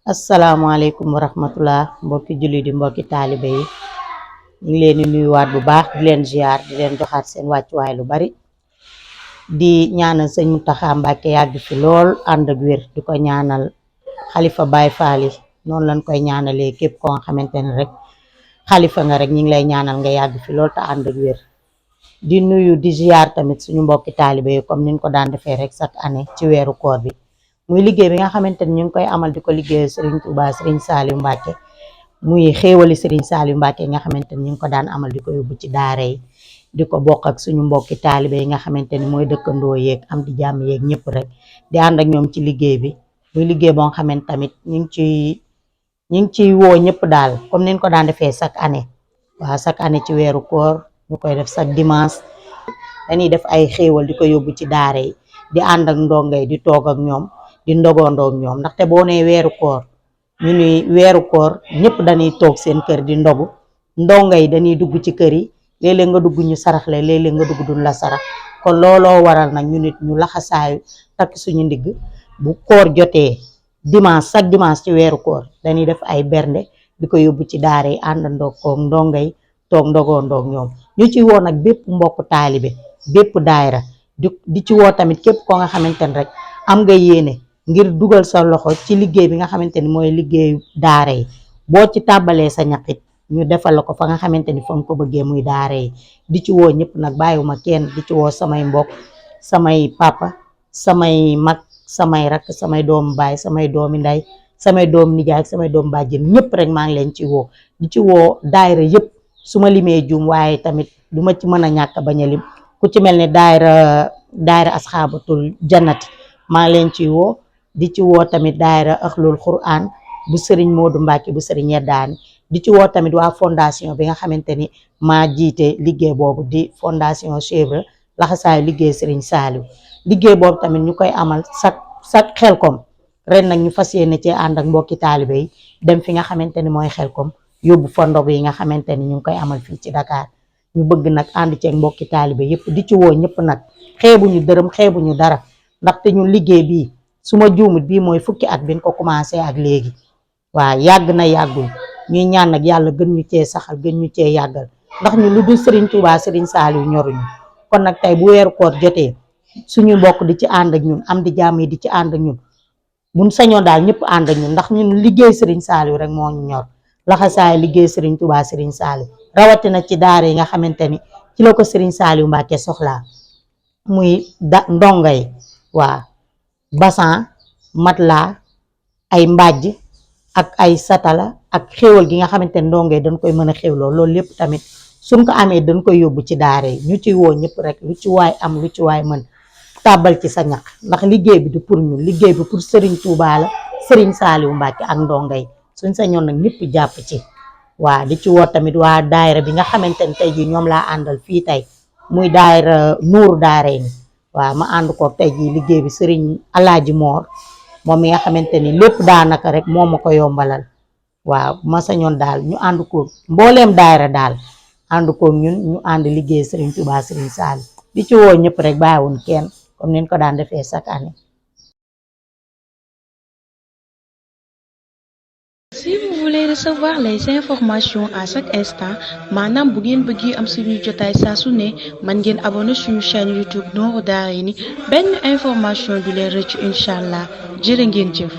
asalaamaaleykum wa rahmatullah mbokki julli di mbokki taalibe yi ñu ngi leen di nuyuwaat bu baax di leen ziar di leen joxaat seen wàccuwaay lu bari di ñaanal sëñ Mountakha Mbacké yàgg fi lool ànd ak wér di ko ñaanal xalifa Baye Fall yi noonu lañ koy ñaanalee képp ko nga xamante ne rek xalifa nga rek ñu ngi lay ñaanal nga yàgg fi lool te ànd ak wér di nuyu di ziar tamit suñu mbokki taalibe yi comme niñ ko daan defee rek chaque année ci weeru koor bi muy liggéey bi nga xamante ni ñu ngi koy amal di ko liggéey Serigne Touba Serigne Saliou Mbacké muy xéewali Serigne Saliou Mbacké nga xamante ni ñu ngi ko daan amal di ko yóbbu ci daara yi di ko bokk ak suñu mbokki taalibe yi nga xamante ni mooy dëkkandoo yeeg am di jàmm yeeg ñëpp rek di ànd ak ñoom ci liggéey bi muy liggéey boo nga xamante tamit ñu ngi ciy woo ñëpp daal comme niñ ko daan defee chaque année waaw chaque année ci weeru koor ñu koy def chaque dimanche dañuy def ay xéewal di ko yóbbu ci daara yi di ànd ak ndongo yi di toog ak ñoom di ndogondoog ñoom ndaxte boo nee weeru koor ñu ni weeru koor ñëpp dañuy toog seen kër di ndogu ndongo yi dañuy dugg ci kër yi léeg-léeg nga dugg ñu sarax la léeg-léeg nga dugg duñ la sarax kon looloo waral nag ñu nit ñu laxasaayu takk suñu ndigg bu koor jotee dimanche chaque dimanche ci weeru koor dañuy def ay bernde di ko yóbbu ci daara yi àndandoog koog ndongo yi toog ndogondoog ñoom ñu ci woo nag bépp mbokk taalibe bépp daayra di ci woo tamit képp koo nga xamante ne rek am nga yéene ngir dugal sa loxo ci liggéey bi nga xamante ni mooy liggéeyu daara yi boo ci tàbbalee sa ñaqit ñu defal la ko fa nga xamante ni fa nga ko bëggee muy daara yi di ci woo ñëpp nag bàyyiwuma kenn di ci woo samay mbokk samay papa samay mag samay rakk samay doomu baay samay doomi nday samay doomu nijaay samay doomu bàjjen ñëpp rek maa ngi leen ci woo di ci woo daayra yëpp su ma limee juum waaye tamit du ma ci mën a ñàkk bañ a lim ku ci mel ne daayra asxaabatul jannati maa ngi leen ci woo di ci woo tamit daayra axlul quran bu sëriñ Modou Mbacké bu sëriñ Yeddaani di ci woo tamit waa fondation bi nga xamante ni maa jiite liggéey boobu di fondation Chèvre laxasaayu liggéey sëriñ Saliou liggéey boobu tamit ñu koy amal chaque Xelkom ren nag ñu fas yéene cee ànd ak mbokki taalibe yi dem fi nga xamante ni mooy Xelkom yóbbu fa ndog yi nga xamante ni ñu ngi koy amal fii ci Dakar ñu bëgg nag ànd ceeg mbokki taalibe yëpp di ci woo ñëpp nag xeebuñu dërëm xeebuñu dara ndaxte ñun liggéey bii su ma juumut bii mooy fukki at biñ ko commencé ak léegi waaw yàgg na yàggul ñuy ñaan nag yàlla gën ñu cee saxal gën ñu cee yàggal ndax ñu lu dul Serigne Touba Serigne Saliou ñoruñu kon nag tey bu weeru koor jotee suñu mbokk di ci ànd ak ñun am di jàmm yi di ci ànd ak ñun buñ sañoon daal ñëpp ànd ak ñun ndax ñun liggéey Serigne Saliou rek moo ñu ñor laxasaay liggéey Serigne Touba Serigne Saliou rawatina ci daara yi nga xamante ni ci la ko Serigne Saliou Mbacké soxlaa muy ndongo yi waa basan matla ay mbàjj ak ay satala ak xéwal gi nga xamante ne ndongo yi dañ koy mën a xéwloo loolu lépp tamit suñ ko amee dañ koy yóbbu ci daara yi ñu ciy woo ñëpp rek lu ci waay am lu ci waay mën tàbbal ci sa ñaq ndax liggéey bi du pour ñun liggéey bi pour Serigne Touba la Serigne Saliou Mbacké ak ndongo yi suñ sañoon nag ñëpp jàpp ci waa di ci woo tamit waa daayira bi nga xamante ne tey jii ñoom laa àndal fii tey muy daayira nuuru daara yi waaw ma ànd ko tey jii liggéey bi Serigne Alaaji Moor moom mi nga xamante ni lépp daanaka rek moo ma ko yombalal waaw ma sañoon daal ñu ànd ko mbooleem daayira daal ànd ko ñun ñu ànd liggéey Serigne Touba Serigne Saliou di ci woo ñëpp rek bàyyiwuñ kenn comme niñ ko daan defee chaque année. Si vous voulez recevoir les informations à chaque instant maanaam bu ngeen bëggee am suñuy jotaay saa su ne mën ngeen abonné suñu chaîne YouTube Nourou Darayni benn information du leen rëcc incha allah jërë ngeen jëf.